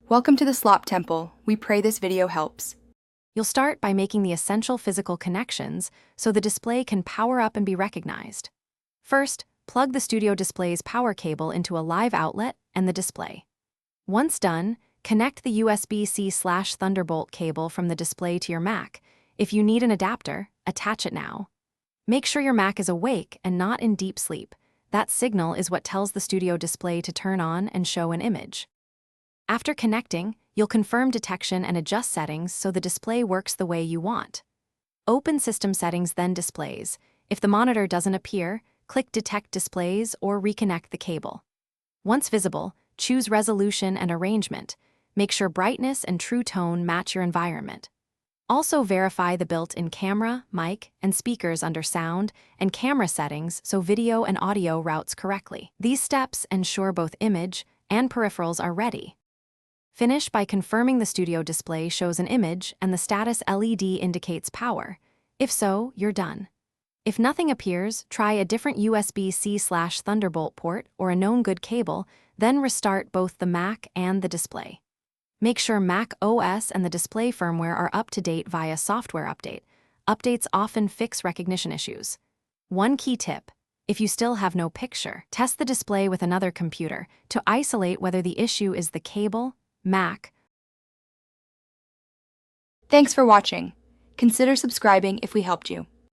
Welcome to the Slop Temple. We pray this video helps. You'll start by making the essential physical connections so the display can power up and be recognized. First, plug the studio display's power cable into a live outlet and the display. Once done, connect the USB-C/Thunderbolt cable from the display to your Mac. If you need an adapter, attach it now. Make sure your Mac is awake and not in deep sleep. That signal is what tells the studio display to turn on and show an image. After connecting, you'll confirm detection and adjust settings so the display works the way you want. Open System Settings, then Displays. If the monitor doesn't appear, click Detect Displays or reconnect the cable. Once visible, choose Resolution and Arrangement. Make sure brightness and true tone match your environment. Also verify the built-in camera, mic, and speakers under Sound and Camera settings so video and audio routes correctly. These steps ensure both image and peripherals are ready. Finish by confirming the studio display shows an image and the status LED indicates power. If so, you're done. If nothing appears, try a different USB-C/Thunderbolt port or a known good cable, then restart both the Mac and the display. Make sure Mac OS and the display firmware are up to date via software update. Updates often fix recognition issues. One key tip: if you still have no picture, test the display with another computer to isolate whether the issue is the cable, Mac. Thanks for watching. Consider subscribing if we helped you.